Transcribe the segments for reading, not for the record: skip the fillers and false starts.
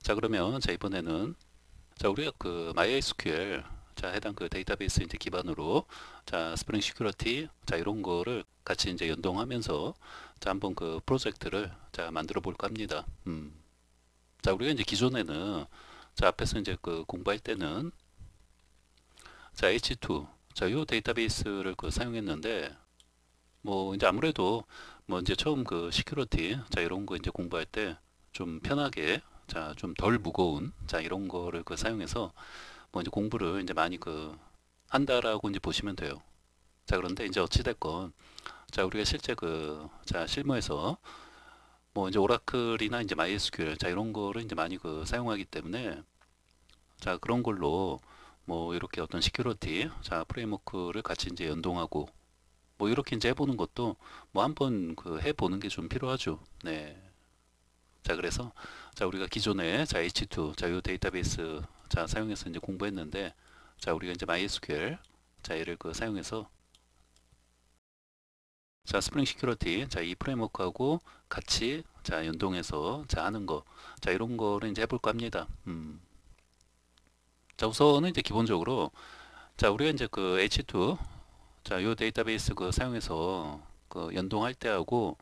자, 그러면 자, 이번에는 자, 우리가 그 MySQL 자, 해당 그 데이터베이스 이제 기반으로 자, 스프링 시큐리티 자, 이런 거를 같이 이제 연동하면서 자, 한번 그 프로젝트를 자, 만들어 볼까 합니다. 자, 우리가 이제 기존에는 자, 앞에서 이제 그 공부할 때는 자, H2 자, 요 데이터베이스를 그 사용했는데 뭐 이제 아무래도 뭐 이제 처음 그 시큐리티 자, 이런 거 이제 공부할 때 좀 편하게 자, 좀 덜 무거운 자, 이런 거를 그 사용해서 뭐 이제 공부를 이제 많이 그 한다라고 이제 보시면 돼요. 자, 그런데 이제 어찌됐건 자, 우리가 실제 그 자, 실무에서 뭐 이제 오라클이나 이제 MySQL 자, 이런 거를 이제 많이 그 사용하기 때문에 자, 그런 걸로 뭐 이렇게 어떤 시큐리티 자, 프레임워크를 같이 이제 연동하고 뭐 이렇게 이제 해보는 것도 뭐 한번 그 해보는 게 좀 필요하죠. 네. 자, 그래서 자, 우리가 기존에 자, H2 자, 요 데이터베이스 자, 사용해서 이제 공부했는데 자, 우리가 이제 MySQL 자, 얘를 그 사용해서 자, 스프링 시큐리티 자, 이 프레임워크하고 같이 자, 연동해서 자, 하는 거. 자, 이런 거를 이제 해볼까 합니다. 자, 우선은 이제 기본적으로 자, 우리가 이제 그 H2 자, 요 데이터베이스 그 사용해서 그 연동할 때하고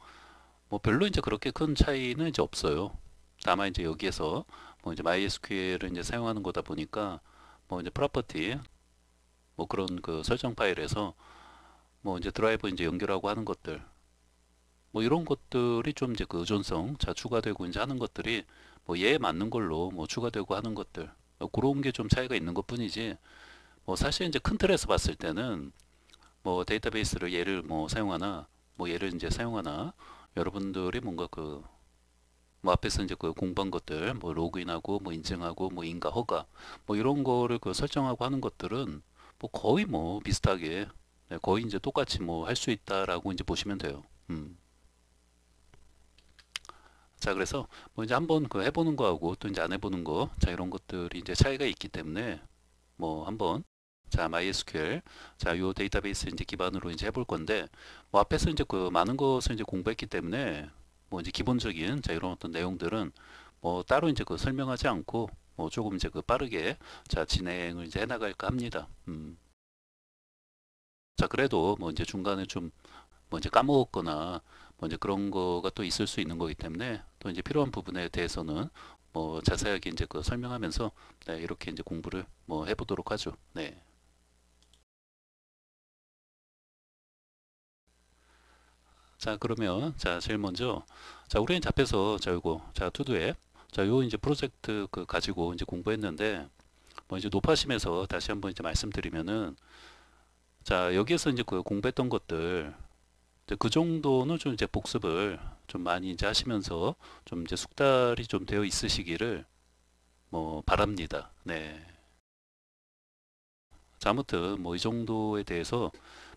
뭐 별로 이제 그렇게 큰 차이는 이제 없어요. 다만 이제 여기에서 뭐 이제 MySQL을 이제 사용하는 거다 보니까 뭐 이제 프로퍼티 뭐 그런 그 설정 파일에서 뭐 이제 드라이버 이제 연결하고 하는 것들 뭐 이런 것들이 좀 이제 그 의존성 자 추가되고 이제 하는 것들이 뭐 얘에 맞는 걸로 뭐 추가되고 하는 것들 그런 게 좀 차이가 있는 것뿐이지 뭐 사실 이제 큰 틀에서 봤을 때는 뭐 데이터베이스를 얘를 뭐 사용하나 뭐 얘를 이제 사용하나 여러분들이 뭔가 그 뭐 앞에서 이제 그 공부한 것들 뭐 로그인하고 뭐 인증하고 뭐 인가 허가 뭐 이런 거를 그 설정하고 하는 것들은 뭐 거의 뭐 비슷하게 네, 거의 이제 똑같이 뭐 할 수 있다라고 이제 보시면 돼요. 자, 그래서 뭐 이제 한번 그 해보는 거하고 또 이제 안 해보는 거, 자, 이런 것들이 이제 차이가 있기 때문에 뭐 한번 자, MySQL 자, 요 데이터베이스 이제 기반으로 이제 해볼 건데 뭐 앞에서 이제 그 많은 것을 이제 공부했기 때문에 뭐 이제 기본적인 자, 이런 어떤 내용들은 뭐 따로 이제 그 설명하지 않고 뭐 조금 이제 그 빠르게 자, 진행을 이제 해나갈까 합니다. 자, 그래도 뭐 이제 중간에 좀 뭐 이제 까먹었거나 뭐 이제 그런 거가 또 있을 수 있는 거기 때문에 또 이제 필요한 부분에 대해서는 뭐 자세하게 이제 그 설명하면서 네, 이렇게 이제 공부를 뭐 해보도록 하죠. 네. 자, 그러면 자, 제일 먼저 자, 우리는 잡혀서 자, 요거 자, 투두앱 자, 요 이제 프로젝트 그 가지고 이제 공부했는데 뭐 이제 높아심에서 다시 한번 이제 말씀드리면은 자, 여기에서 이제 그 공부했던 것들 이제 그 정도는 좀 이제 복습을 좀 많이 이제 하시면서 좀 이제 숙달이 좀 되어 있으시기를 뭐 바랍니다. 네. 자, 아무튼 뭐 이 정도에 대해서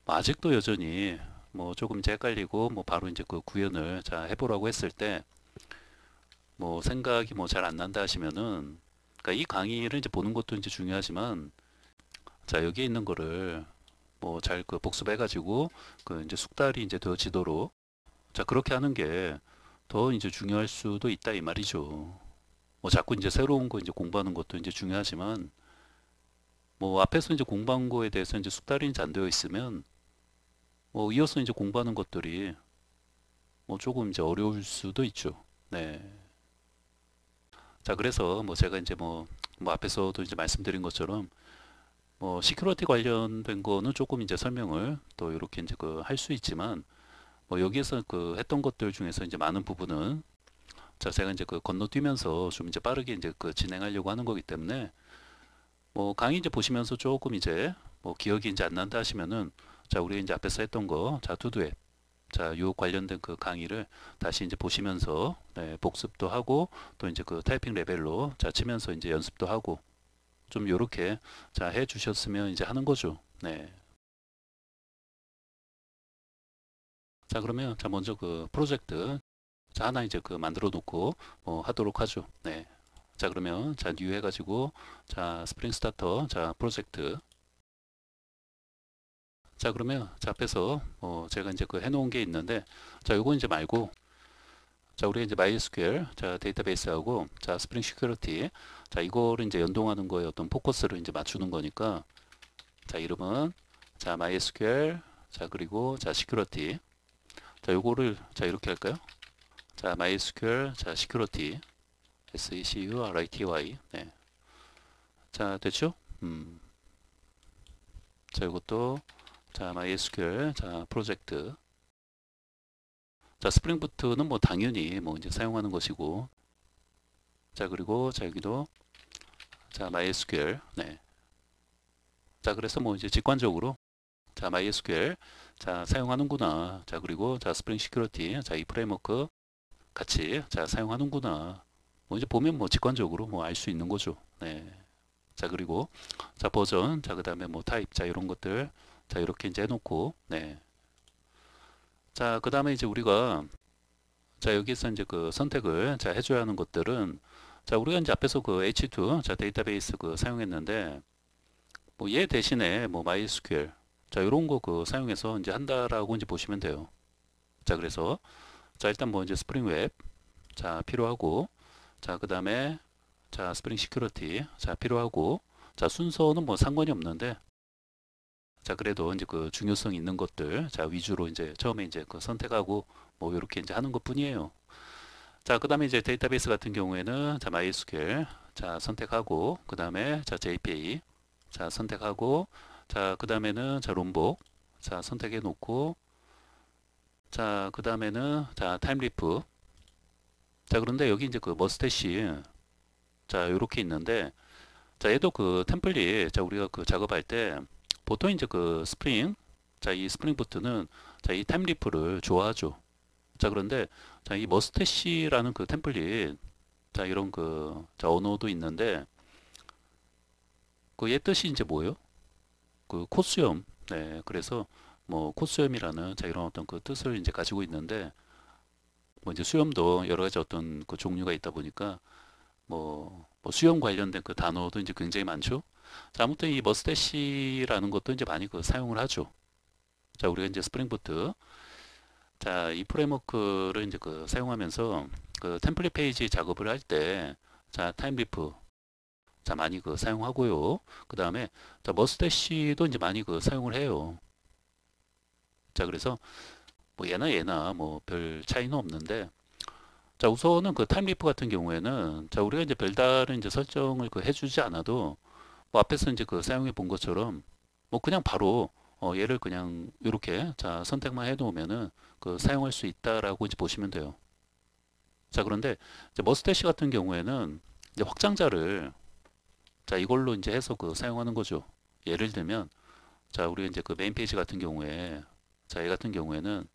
뭐 아직도 여전히 뭐 조금 이제 헷갈리고 뭐 바로 이제 그 구현을 자 해보라고 했을 때 뭐 생각이 뭐 잘 안 난다 하시면은 그러니까 이 강의를 이제 보는 것도 이제 중요하지만 자 여기에 있는 거를 뭐 잘 그 복습해가지고 그 이제 숙달이 이제 되어지도록 자 그렇게 하는 게 더 이제 중요할 수도 있다 이 말이죠. 뭐 자꾸 이제 새로운 거 이제 공부하는 것도 이제 중요하지만 뭐 앞에서 이제 공부한 거에 대해서 이제 숙달이 이제 안 되어 있으면 뭐 이어서 이제 공부하는 것들이 뭐 조금 이제 어려울 수도 있죠. 네. 자, 그래서 뭐 제가 이제 뭐 앞에서도 이제 말씀드린 것처럼 뭐 시큐리티 관련된 거는 조금 이제 설명을 또 이렇게 이제 그 할 수 있지만 뭐 여기에서 그 했던 것들 중에서 이제 많은 부분은 자, 제가 이제 그 건너뛰면서 좀 이제 빠르게 이제 그 진행하려고 하는 거기 때문에 뭐 강의 이제 보시면서 조금 이제 뭐 기억이 이제 안 난다 하시면은 자, 우리 이제 앞에서 했던 거 자, 투두에 자, 요 관련된 그 강의를 다시 이제 보시면서 네, 복습도 하고 또 이제 그 타이핑 레벨로 자, 치면서 이제 연습도 하고 좀 요렇게 자, 해 주셨으면 이제 하는 거죠. 네. 자, 그러면 자, 먼저 그 프로젝트 자, 하나 이제 그 만들어 놓고 하도록 하죠. 네. 자, 그러면 자, 뉴 해가지고 자, 스프링 스타터 자, 프로젝트 자, 그러면 자, 앞에서 제가 이제 그 해놓은 게 있는데 자, 요거 이제 말고 자, 우리 이제 MySQL, 자, 데이터베이스하고, 자, 스프링 시큐리티, 자, 이거를 이제 연동하는 거에 어떤 포커스를 이제 맞추는 거니까, 자, 이름은, 자, MySQL, 자, 그리고, 자, 시큐리티. 자, 요거를, 자, 이렇게 할까요? 자, MySQL, 자, 시큐리티. SECURITY. 네. 자, 됐죠? 자, 이것도, 자, MySQL, 자, 프로젝트. 자, 스프링 부트는 뭐 당연히 뭐 이제 사용하는 것이고, 자, 그리고, 자, 여기도, 자, MySQL. 네. 자, 그래서 뭐 이제 직관적으로, 자, MySQL, 자, 사용하는구나. 자, 그리고, 자, 스프링 시큐리티, 자, 이 프레임워크 같이, 자, 사용하는구나. 뭐 이제 보면 뭐 직관적으로 뭐 알 수 있는 거죠. 네. 자, 그리고, 자, 버전, 자, 그 다음에 뭐 타입, 자, 이런 것들, 자, 이렇게 이제 해놓고, 네. 자, 그 다음에 이제 우리가, 자, 여기서 이제 그 선택을, 자, 해줘야 하는 것들은, 자, 우리가 이제 앞에서 그 H2, 자, 데이터베이스 그 사용했는데, 뭐 얘 대신에 뭐 MySQL, 자, 이런 거 그 사용해서 이제 한다라고 이제 보시면 돼요. 자, 그래서, 자, 일단 뭐 이제 스프링 웹, 자, 필요하고, 자, 그 다음에, 자, 스프링 시큐리티, 자, 필요하고, 자, 순서는 뭐 상관이 없는데, 자, 그래도 이제 그 중요성 있는 것들, 자, 위주로 이제 처음에 이제 그 선택하고, 뭐, 이렇게 이제 하는 것 뿐이에요. 자, 그 다음에 이제 데이터베이스 같은 경우에는, 자, MySQL, 자, 선택하고, 그 다음에, 자, JPA, 자, 선택하고, 자, 그 다음에는, 자, 롬복, 자, 선택해 놓고, 자, 그 다음에는, 자, 타임리프. 자, 그런데 여기 이제 그 머스태시, 자, 요렇게 있는데, 자, 얘도 그 템플릿, 자, 우리가 그 작업할 때, 보통 이제 그 스프링, 자, 이 스프링 부트는, 자, 이 타임리프를 좋아하죠. 자, 그런데, 자, 이 머스태시라는 그 템플릿, 자, 이런 그, 자, 언어도 있는데, 그 얘 뜻이 이제 뭐예요? 그 코수염. 네, 그래서 뭐 코수염이라는 자, 이런 어떤 그 뜻을 이제 가지고 있는데, 뭐 이제 수염도 여러 가지 어떤 그 종류가 있다 보니까, 뭐 수염 관련된 그 단어도 이제 굉장히 많죠. 자, 아무튼 이 머스태시라는 것도 이제 많이 그 사용을 하죠. 자, 우리가 이제 스프링 부트, 자, 이 프레임워크를 이제 그 사용하면서 그 템플릿 페이지 작업을 할 때, 자, 타임리프, 자, 많이 그 사용하고요. 그 다음에, 자, 머스태시도 이제 많이 그 사용을 해요. 자, 그래서 뭐 얘나 뭐 별 차이는 없는데, 자, 우선은 그 타임리프 같은 경우에는, 자, 우리가 이제 별다른 이제 설정을 그 해주지 않아도, 뭐 앞에서 이제 그 사용해 본 것처럼, 뭐 그냥 바로, 얘를 그냥 이렇게, 자, 선택만 해 놓으면은 그 사용할 수 있다라고 이제 보시면 돼요. 자, 그런데 이제 머스태시 같은 경우에는 이제 확장자를, 자, 이걸로 이제 해서 그 사용하는 거죠. 예를 들면, 자, 우리가 이제 그 메인 페이지 같은 경우에, 자, 얘 같은 경우에는,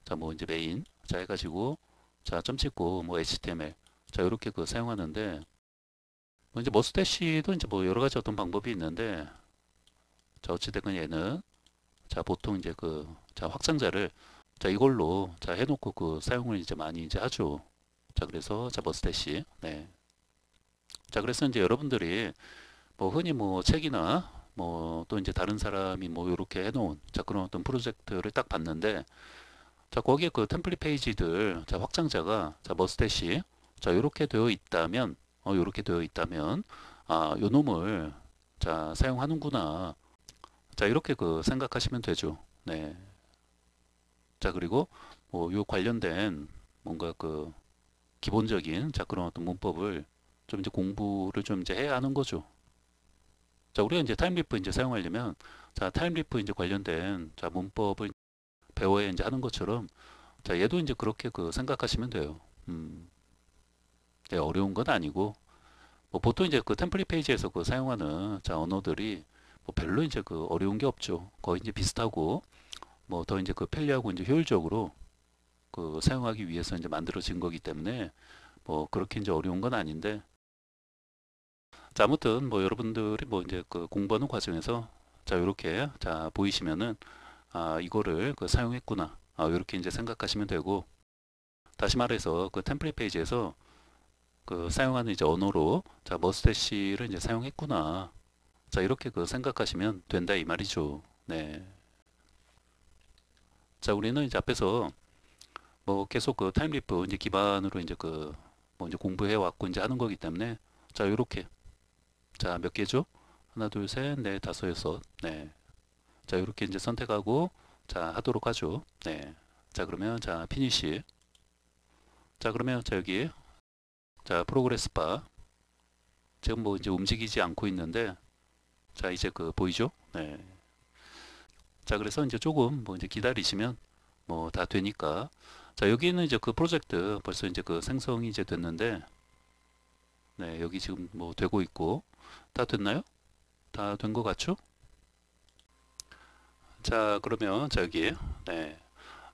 자, 뭐 이제 메인, 자, 해가지고, 자, 점 찍고, 뭐 HTML, 자, 이렇게 그 사용하는데, 뭐 이제 머스태시도 이제 뭐 여러 가지 어떤 방법이 있는데, 자, 어찌됐건 얘는, 자, 보통 이제 그, 자, 확장자를, 자, 이걸로, 자, 해놓고 그 사용을 이제 많이 이제 하죠. 자, 그래서, 자, 머스태시, 네. 자, 그래서 이제 여러분들이, 뭐 흔히 뭐 책이나, 뭐 또 이제 다른 사람이 뭐 이렇게 해놓은, 자, 그런 어떤 프로젝트를 딱 봤는데, 자, 거기에 그 템플릿 페이지들, 자, 확장자가, 자, 머스태시, 자, 요렇게 되어 있다면, 요렇게 되어 있다면, 아, 요 놈을, 자, 사용하는구나. 자, 이렇게 그 생각하시면 되죠. 네. 자, 그리고, 뭐, 요 관련된 뭔가 그 기본적인, 자, 그런 어떤 문법을 좀 이제 공부를 좀 이제 해야 하는 거죠. 자, 우리가 이제 타임리프 이제 사용하려면, 자, 타임리프 이제 관련된, 자, 문법을 배워야 이제 하는 것처럼, 자, 얘도 이제 그렇게 그 생각하시면 돼요. 네, 어려운 건 아니고, 뭐 보통 이제 그 템플릿 페이지에서 그 사용하는 자, 언어들이 뭐 별로 이제 그 어려운 게 없죠. 거의 이제 비슷하고, 뭐 더 이제 그 편리하고 이제 효율적으로 그 사용하기 위해서 이제 만들어진 거기 때문에 뭐 그렇게 이제 어려운 건 아닌데, 자, 아무튼 뭐 여러분들이 뭐 이제 그 공부하는 과정에서 자, 요렇게 자, 보이시면은 아, 이거를 그 사용했구나. 아, 요렇게 이제 생각하시면 되고, 다시 말해서 그 템플릿 페이지에서 그 사용하는 이제 언어로 자 머스태시를 이제 사용했구나. 자 이렇게 그 생각하시면 된다 이 말이죠. 네. 자 우리는 이제 앞에서 뭐 계속 그 타임리프 이제 기반으로 이제 그 뭐 이제 공부해 왔고 이제 하는 거기 때문에 자 요렇게 자 몇 개죠? 하나 둘 셋 넷 다섯 여섯 네. 자 요렇게 이제 선택하고 자 하도록 하죠. 네. 자 그러면 자 피니시 자 그러면 자 여기 자 프로그레스 바 지금 뭐 이제 움직이지 않고 있는데 자 이제 그 보이죠? 네. 자 그래서 이제 조금 뭐 이제 기다리시면 뭐 다 되니까 자 여기는 이제 그 프로젝트 벌써 이제 그 생성이 이제 됐는데 네 여기 지금 뭐 되고 있고 다 됐나요? 다 된 것 같죠? 자 그러면 자 여기 네.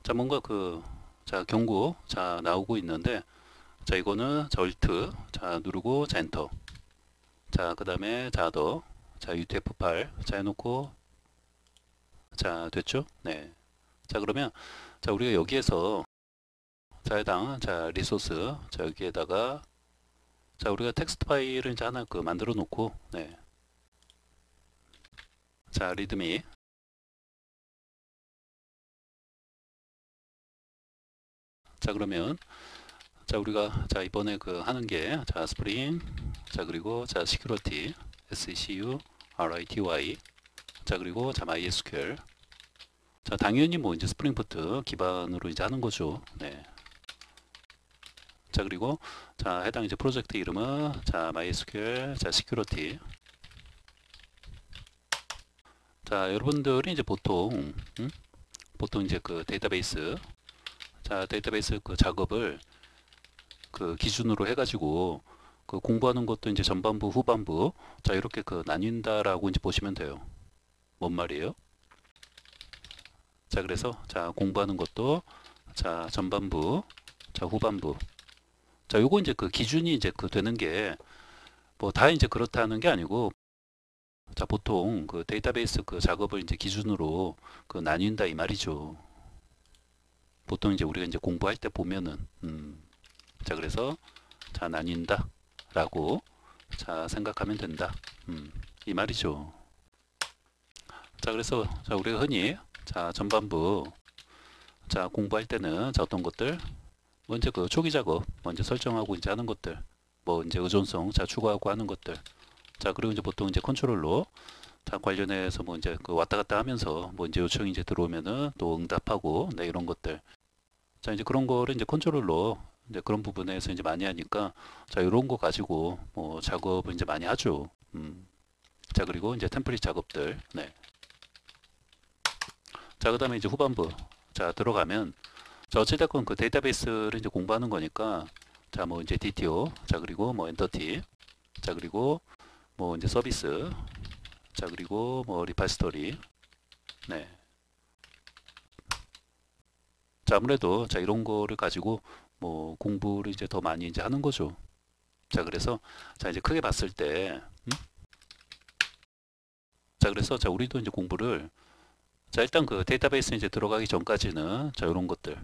자 뭔가 그 자 경고 자 나오고 있는데 자 이거는 자 얼트 자 누르고 자 엔터 자 그 다음에 자 UTF-8 자 해놓고 자 됐죠? 네. 자 그러면 자 우리가 여기에서 자 해당 자 리소스 자 여기에다가 자 우리가 텍스트 파일을 이제 하나 그 만들어 놓고 네. 자 리드미 자 그러면 자 우리가 자 이번에 그 하는 게 자 스프링 자 그리고 자 시큐리티 SECURITY 자 그리고 자 MySQL 자 당연히 뭐 이제 스프링부트 기반으로 이제 하는 거죠. 네. 자 그리고 자 해당 이제 프로젝트 이름은 자 MySQL 자 시큐리티 자 여러분들이 이제 보통 이제 그 데이터베이스 자 데이터베이스 그 작업을 그 기준으로 해가지고 그 공부하는 것도 이제 전반부 후반부 자 이렇게 그 나뉜다라고 이제 보시면 돼요. 뭔 말이에요? 자 그래서 자 공부하는 것도 자 전반부 자 후반부 자 요거 이제 그 기준이 이제 그 되는 게 뭐 다 이제 그렇다는 게 아니고 자 보통 그 데이터베이스 그 작업을 이제 기준으로 그 나뉜다 이 말이죠. 보통 이제 우리가 이제 공부할 때 보면은 자 그래서 자 나뉜다 라고 자 생각하면 된다 이 말이죠. 자 그래서 자 우리가 흔히 자 전반부 자 공부할 때는 자 어떤 것들 먼저 그 초기 작업 먼저 설정하고 이제 하는 것들 뭐 이제 의존성 자 추가하고 하는 것들 자 그리고 이제 보통 이제 컨트롤로 자 관련해서 뭐 이제 그 왔다 갔다 하면서 뭐 이제 요청이 이제 들어오면은 또 응답하고 네 이런 것들 자 이제 그런 거를 이제 컨트롤로 이제 그런 부분에서 이제 많이 하니까 자 이런 거 가지고 뭐 작업을 이제 많이 하죠. 자 그리고 이제 템플릿 작업들 네. 자 그다음에 이제 후반부 자 들어가면 자 어찌됐건 그 데이터베이스를 이제 공부하는 거니까 자 뭐 이제 DTO 자 그리고 뭐 엔터티 자 그리고 뭐 이제 서비스 자 그리고 뭐 리파지토리 네. 자 아무래도 자 이런 거를 가지고 뭐 공부를 이제 더 많이 이제 하는 거죠. 자 그래서 자 이제 크게 봤을 때 자 그래서 자 우리도 이제 공부를 자 일단 그 데이터베이스 이제 들어가기 전까지는 자 이런 것들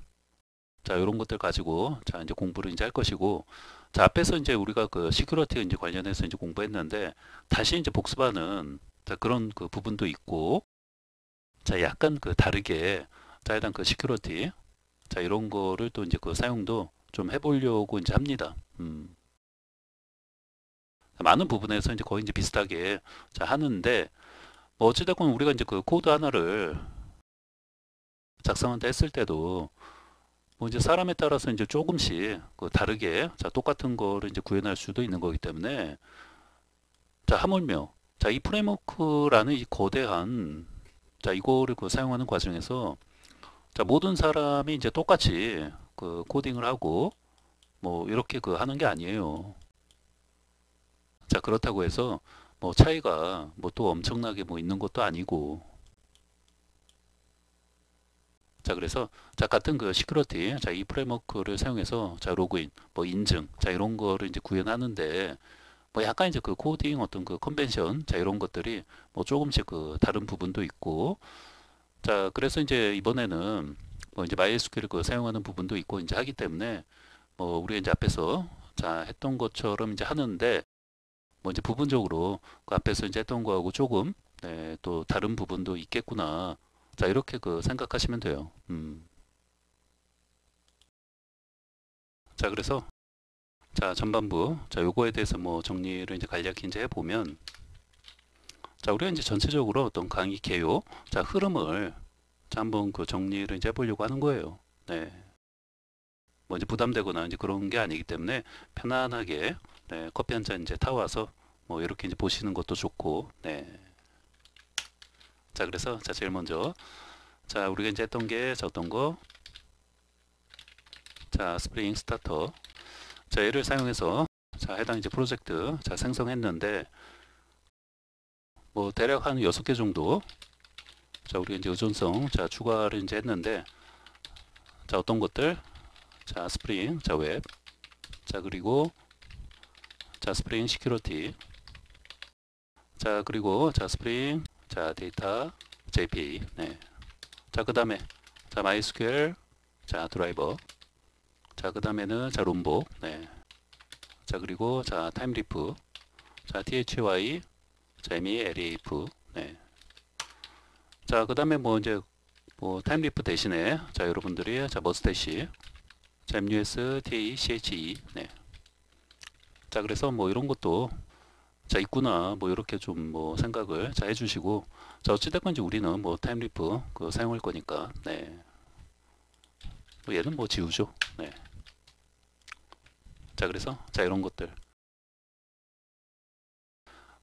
자 이런 것들 가지고 자 이제 공부를 이제 할 것이고 자 앞에서 이제 우리가 그 시큐리티 이제 관련해서 이제 공부했는데 다시 이제 복습하는 자 그런 그 부분도 있고 자 약간 그 다르게 자 일단 그 시큐리티 자 이런 거를 또 이제 그 사용도 좀 해보려고 이제 합니다. 많은 부분에서 이제 거의 이제 비슷하게 자 하는데 뭐 어찌됐건 우리가 이제 그 코드 하나를 작성한다 했을 때도 뭐 이제 사람에 따라서 이제 조금씩 그 다르게 자 똑같은 거를 이제 구현할 수도 있는 거기 때문에 자 하물며 자 이 프레임워크라는 이 거대한 자 이거를 그 사용하는 과정에서 자 모든 사람이 이제 똑같이 그 코딩을 하고 뭐 이렇게 그 하는 게 아니에요. 자 그렇다고 해서 뭐 차이가 뭐 또 엄청나게 뭐 있는 것도 아니고 자 그래서 자 같은 그 시큐리티 자 이 프레임워크를 사용해서 자 로그인 뭐 인증 자 이런 거를 이제 구현하는데 뭐 약간 이제 그 코딩 어떤 그 컨벤션 자 이런 것들이 뭐 조금씩 그 다른 부분도 있고 자 그래서 이제 이번에는 뭐 이제 MySQL 그 사용하는 부분도 있고 이제 하기 때문에 뭐 우리가 이제 앞에서 자 했던 것처럼 이제 하는데 뭐 이제 부분적으로 그 앞에서 이제 했던 거하고 조금 네, 또 다른 부분도 있겠구나 자 이렇게 그 생각하시면 돼요. 자, 그래서 자, 전반부 자, 요거에 대해서 뭐 정리를 이제 간략히 이제 해보면 자, 우리가 이제 전체적으로 어떤 강의 개요 자, 흐름을 자, 한번 그 정리를 이제 해보려고 하는 거예요. 네. 뭐 이제 부담되거나 이제 그런 게 아니기 때문에 편안하게 네, 커피 한 잔 이제 타와서 뭐 이렇게 이제 보시는 것도 좋고 네. 자, 그래서 자, 제일 먼저 자, 우리가 이제 했던 게 자, 어떤 거 자, 스프링 스타터 자, 얘를 사용해서 자, 해당 이제 프로젝트 자, 생성했는데 뭐 대략 한 6개 정도 자, 우리가 이제 의존성 자, 추가를 이제 했는데 자, 어떤 것들 자, 스프링 자, 웹 자, 그리고 자, 스프링 시큐리티 자, 그리고 자, 스프링 자, 데이터 JPA 네. 자, 그 다음에 자, MySQL 자, 드라이버 자, 그 다음에는 자, 롬복 네. 자, 그리고 자, 타임리프 자, THY 자, MELEAF 네. 자, 그 다음에 뭐 이제 뭐 타임리프 대신에 자, 여러분들이 자, 머스태시 자, MUS TACHE 네. 자, 그래서 뭐 이런 것도 자, 있구나 뭐 이렇게 좀 뭐 생각을 자, 해주시고 자, 어찌됐건 이제 우리는 뭐 타임리프 그 사용할 거니까 네. 뭐 얘는 뭐 지우죠 네. 자, 그래서 자, 이런 것들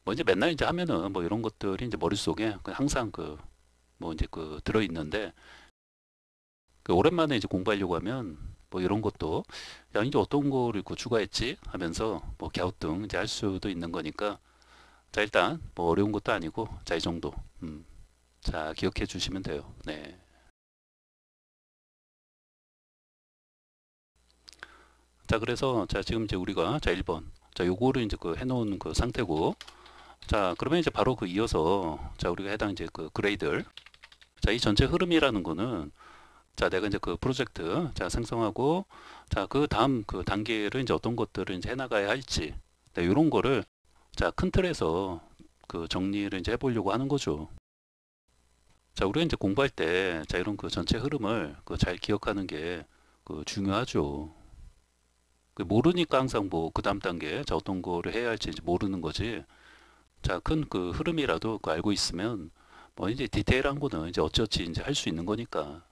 뭐 이제 맨날 이제 하면은 뭐 이런 것들이 이제 머릿속에 항상 그 뭐 이제 그 들어 있는데 그 오랜만에 이제 공부하려고 하면 뭐 이런 것도 야, 이제 어떤 거를 그 추가했지 하면서 뭐 갸우뚱 이제 할 수도 있는 거니까 자, 일단 뭐 어려운 것도 아니고 자, 이 정도 자, 기억해 주시면 돼요 네. 자, 그래서 자, 지금 이제 우리가 자, 1번 자, 요거를 이제 그 해놓은 그 상태고 자, 그러면 이제 바로 그 이어서 자, 우리가 해당 이제 그 그레이들 자, 이 전체 흐름이라는 거는 자, 내가 이제 그 프로젝트 자, 생성하고 자, 그 다음 그 단계를 이제 어떤 것들을 이제 해나가야 할지 네, 이런 거를 자, 큰 틀에서 그 정리를 이제 해보려고 하는 거죠. 자, 우리가 이제 공부할 때 자, 이런 그 전체 흐름을 그 잘 기억하는 게 그 중요하죠. 그 모르니까 항상 뭐 그 다음 단계 자, 어떤 거를 해야 할지 이제 모르는 거지. 자, 큰 그 흐름이라도 그 알고 있으면 뭐 이제 디테일한 거는 이제 어찌어찌 이제 할 수 있는 거니까.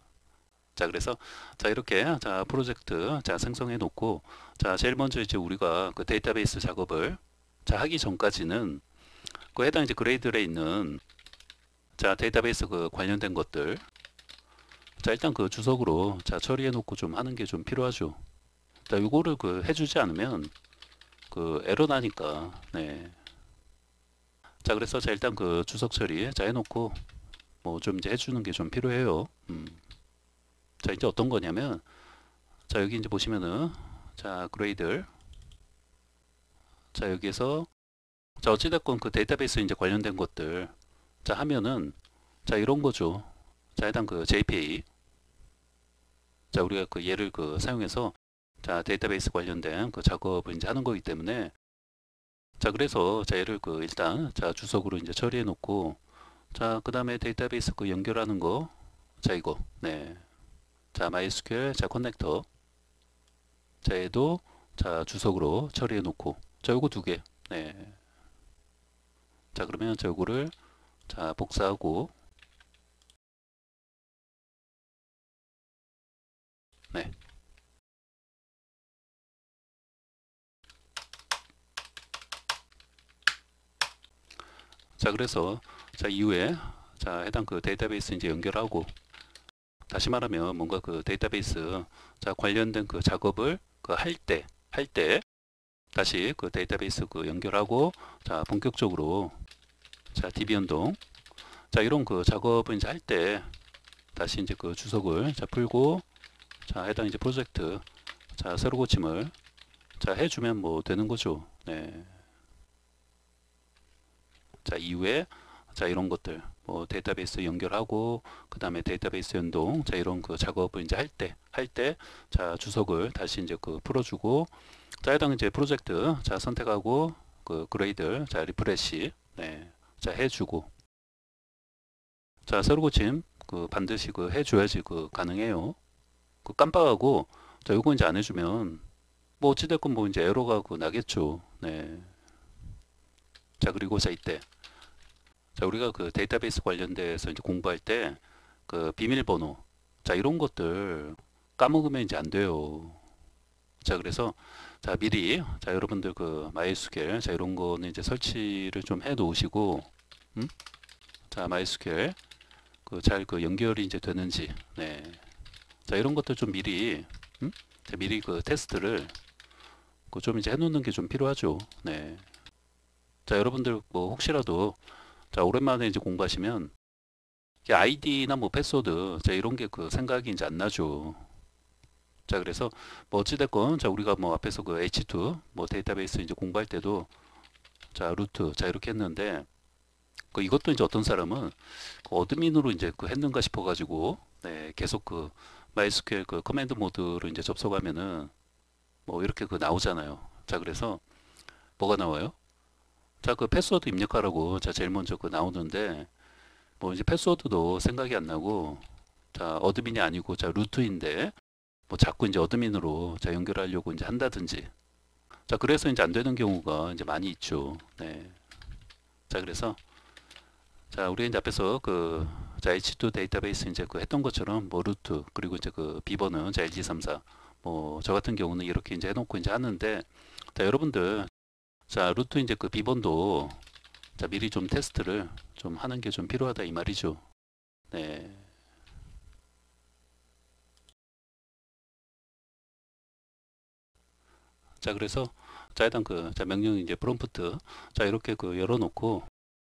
자, 그래서 자, 이렇게 자, 프로젝트 자, 생성해 놓고 자, 제일 먼저 이제 우리가 그 데이터베이스 작업을 자, 하기 전까지는 그 해당 이제 그레이드에 있는 자, 데이터베이스 그 관련된 것들 자, 일단 그 주석으로 자, 처리해 놓고 좀 하는 게 좀 필요하죠. 자, 요거를 그 해주지 않으면 그 에러 나니까 네. 자, 그래서 자, 일단 그 주석 처리 자, 해놓고 뭐 좀 이제 해주는 게 좀 필요해요. 자, 이제 어떤 거냐면 자, 여기 이제 보시면은 자, 그레이들 자, 여기에서 자, 어찌됐건 그 데이터베이스 이제 관련된 것들 자, 하면은 자, 이런 거죠. 자, 해당 그 JPA 자, 우리가 그 얘를 그 사용해서 자, 데이터베이스 관련된 그 작업을 이제 하는 거기 때문에 자, 그래서 자, 얘를 그 일단 자, 주석으로 이제 처리해 놓고 자, 그 다음에 데이터베이스 그 연결하는 거 자, 이거 네. 자, MySQL 자, 커넥터 자, 얘도 자, 주석으로 처리해 놓고 자, 요거 두 개 네. 자, 그러면 자, 요거를 자, 복사하고 네. 자, 그래서 자, 이후에 자, 해당 그 데이터베이스 이제 연결하고 다시 말하면 뭔가 그 데이터베이스 자, 관련된 그 작업을 그 할 때 다시 그 데이터베이스 그 연결하고 자, 본격적으로 자, DB 연동 자, 이런 그 작업을 이제 할 때 다시 이제 그 주석을 자, 풀고 자, 해당 이제 프로젝트 자, 새로 고침을 자, 해주면 뭐 되는 거죠. 네. 자, 이후에 자, 이런 것들 뭐 데이터베이스 연결하고 그 다음에 데이터베이스 연동 자, 이런 그 작업을 이제 할 때 자, 주석을 다시 이제 그 풀어주고 자, 해당 이제 프로젝트 자, 선택하고 그 그레이드 자, 리프레시 네. 자, 해주고 자, 새로 고침 그 반드시 그 해줘야지 그 가능해요. 그 깜빡하고 자, 요거 이제 안 해주면 뭐 어찌됐건 뭐 이제 에러가 그 나겠죠. 네. 자, 그리고 자, 이때. 자, 우리가 그 데이터베이스 관련돼서 이제 공부할 때 그 비밀번호. 자, 이런 것들 까먹으면 이제 안 돼요. 자, 그래서 자, 미리 자, 여러분들 그 MySQL 자, 이런 거는 이제 설치를 좀 해 놓으시고 자, MySQL 그 잘 그 연결이 이제 되는지 네. 자, 이런 것들 좀 미리 자, 미리 그 테스트를 그 좀 이제 해 놓는 게 좀 필요하죠. 네. 자, 여러분들 뭐 혹시라도 자, 오랜만에 이제 공부하시면 아이디나 뭐 패스워드 자, 이런 게 그 생각이 이제 안 나죠. 자, 그래서 뭐 어찌됐건 자, 우리가 뭐 앞에서 그 H2 뭐 데이터베이스 이제 공부할 때도 자, 루트 자, 이렇게 했는데 그 이것도 이제 어떤 사람은 그 어드민으로 이제 그 했는가 싶어 가지고 네, 계속 그 MySQL 그 커맨드 모드로 이제 접속하면은 뭐 이렇게 그 나오잖아요. 자, 그래서 뭐가 나와요? 자, 그 패스워드 입력하라고 자, 제일 먼저 그 나오는데 뭐 이제 패스워드도 생각이 안 나고 자, 어드민이 아니고 자, 루트인데 뭐 자꾸 이제 어드민으로 자, 연결하려고 이제 한다든지 자, 그래서 이제 안 되는 경우가 이제 많이 있죠. 네. 자, 그래서 자, 우리 이제 앞에서 그 자, H2 데이터베이스 이제 그 했던 것처럼 뭐 루트 그리고 이제 그 비번은 자, LG34 뭐 저 같은 경우는 이렇게 이제 해놓고 이제 하는데 자, 여러분들 자, 루트 이제 그 비번도 자, 미리 좀 테스트를 좀 하는 게 좀 필요하다 이 말이죠. 네. 자, 그래서 자, 일단 그 자, 명령 이제 프롬프트 자, 이렇게 그 열어놓고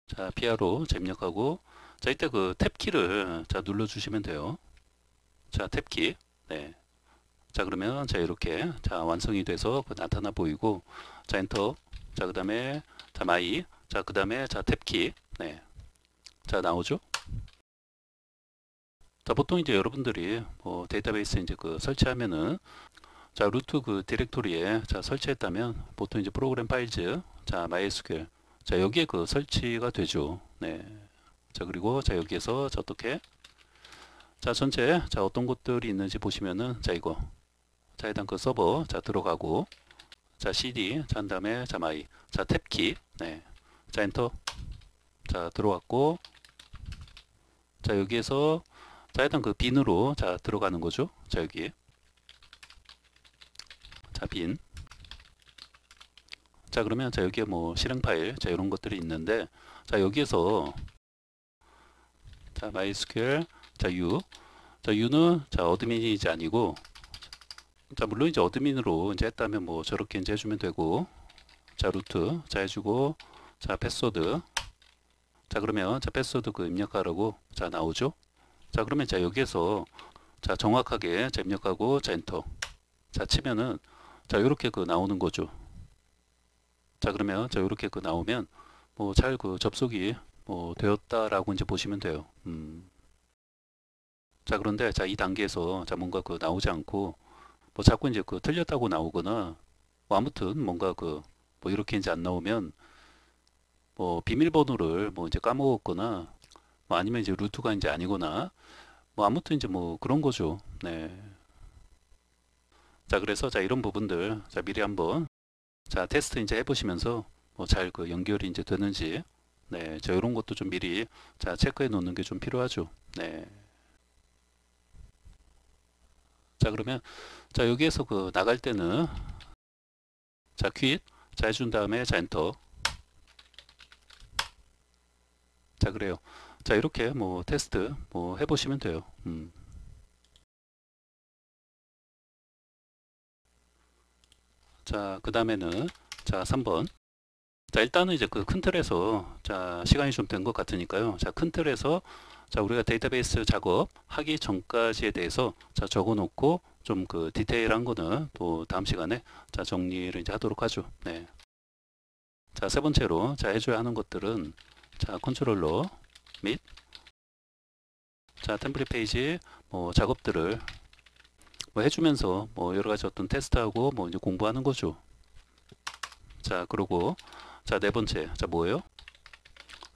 자, PR로 입력하고 자, 이때 그 탭키를 자, 눌러주시면 돼요. 자, 탭키. 네. 자, 그러면 자, 이렇게 자, 완성이 돼서 그 나타나 보이고 자, 엔터. 자, 그다음에 자, 마이. 자, 그다음에 자, 탭키. 네. 자, 나오죠? 자, 보통 이제 여러분들이 뭐 데이터베이스 이제 그 설치하면은 자, 루트 그 디렉토리에 자, 설치했다면 보통 이제 프로그램 파일즈 자, MySQL 자, 여기에 그 설치가 되죠. 네. 자, 그리고 자, 여기에서 자, 어떻게 자, 전체 자, 어떤 것들이 있는지 보시면은 자, 이거 자, 일단 그 서버 자, 들어가고 자, cd 자, 한 다음에 자, my 자, 탭키 네. 자, 엔터 자, 들어왔고 자, 여기에서 자, 일단 그 빈으로 자, 들어가는 거죠. 자, 여기 자, 빈 자, 그러면 자, 여기에 뭐 실행 파일 자, 이런 것들이 있는데 자, 여기에서 자, MySQL 자, U 자, U는 자, 어드민이 이제 아니고 자, 물론 이제 어드민으로 이제 했다면 뭐 저렇게 이제 해주면 되고 자, 루트 자, 해주고 자, 패스워드 자, 그러면 자, 패스워드 그 입력하라고 자, 나오죠. 자, 그러면 자, 여기에서 자, 정확하게 자, 입력하고 자, 엔터 자, 치면은 자, 요렇게 그 나오는 거죠. 자, 그러면 자, 요렇게 그 나오면 뭐 잘 그 접속이 뭐 되었다라고 이제 보시면 돼요. 자, 그런데 자, 이 단계에서 자, 뭔가 그 나오지 않고 뭐 자꾸 이제 그 틀렸다고 나오거나 뭐 아무튼 뭔가 그 뭐 이렇게 이제 안 나오면 뭐 비밀번호를 뭐 이제 까먹었거나 뭐 아니면 이제 루트가 이제 아니거나 뭐 아무튼 이제 뭐 그런 거죠. 네. 자, 그래서 자, 이런 부분들 자, 미리 한번 자, 테스트 이제 해보시면서 뭐 잘 그 연결이 이제 되는지 네, 자, 이런 것도 좀 미리 자, 체크해 놓는 게 좀 필요하죠. 네. 자, 그러면 자, 여기에서 그 나갈 때는 자, 퀴트 자, 해준 다음에 자, 엔터 자, 그래요. 자, 이렇게 뭐 테스트 뭐 해보시면 돼요. 자, 그 다음에는 자, 3번 자, 일단은 이제 그 큰 틀에서 자, 시간이 좀 된 것 같으니까요. 자, 큰 틀에서 자, 우리가 데이터베이스 작업 하기 전까지에 대해서 자, 적어 놓고 좀 그 디테일한 거는 또 다음 시간에 자, 정리를 이제 하도록 하죠. 네. 자, 세 번째로 자, 해줘야 하는 것들은 자, 컨트롤러 및 자, 템플릿 페이지 뭐 작업들을 뭐 해주면서 뭐 여러 가지 어떤 테스트하고 뭐 이제 공부하는 거죠. 자, 그리고 자, 네 번째 자, 뭐예요?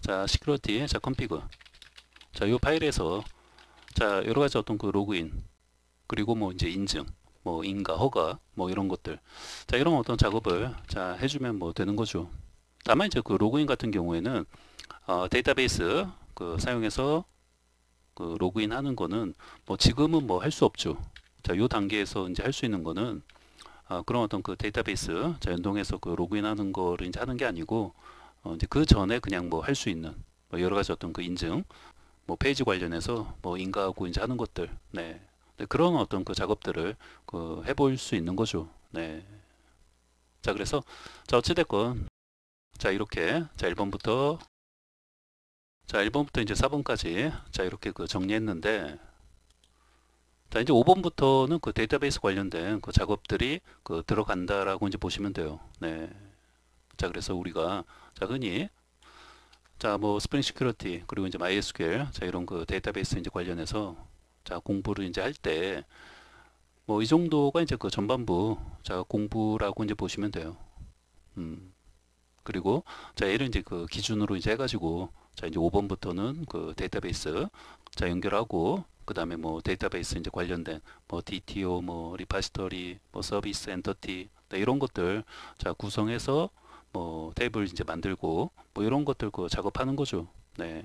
자, 시큐리티 자, 컨피그 자, 이 파일에서 자, 여러 가지 어떤 그 로그인 그리고 뭐 이제 인증 뭐 인가, 허가, 뭐 이런 것들. 자, 이런 어떤 작업을 자 해주면 뭐 되는 거죠. 다만 이제 그 로그인 같은 경우에는 데이터베이스 그 사용해서 그 로그인 하는 거는 뭐 지금은 뭐 할 수 없죠. 자, 요 단계에서 이제 할 수 있는 거는 그런 어떤 그 데이터베이스 자 연동해서 그 로그인 하는 거를 이제 하는 게 아니고 이제 그 전에 그냥 뭐 할 수 있는 뭐 여러 가지 어떤 그 인증 뭐 페이지 관련해서 뭐 인가하고 이제 하는 것들 네. 네, 그런 어떤 그 작업들을 그 해볼 수 있는 거죠. 네. 자, 그래서 자 어찌됐건 자 이렇게 자 1번부터 자 1번부터 이제 4번까지 자 이렇게 그 정리했는데 자 이제 5번부터는 그 데이터베이스 관련된 그 작업들이 그 들어간다라고 이제 보시면 돼요. 네. 자 그래서 우리가 자 흔히 자 뭐 스프링 시큐리티 그리고 이제 MySQL 자 이런 그 데이터베이스 이제 관련해서 자 공부를 이제 할 때 뭐 이 정도가 이제 그 전반부 자 공부라고 이제 보시면 돼요. 그리고 자 얘를 이제 그 기준으로 이제 해가지고 자 이제 5번부터는 그 데이터베이스 자 연결하고 그 다음에 뭐 데이터베이스 이제 관련된 뭐 DTO 뭐 리파지터리 뭐 서비스 엔터티 네, 이런 것들 자 구성해서 뭐 테이블 이제 만들고 뭐 이런 것들 그 작업하는 거죠. 네.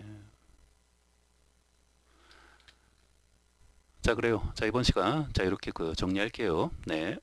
자 그래요. 자 이번 시간 자 이렇게 그 정리할게요. 네.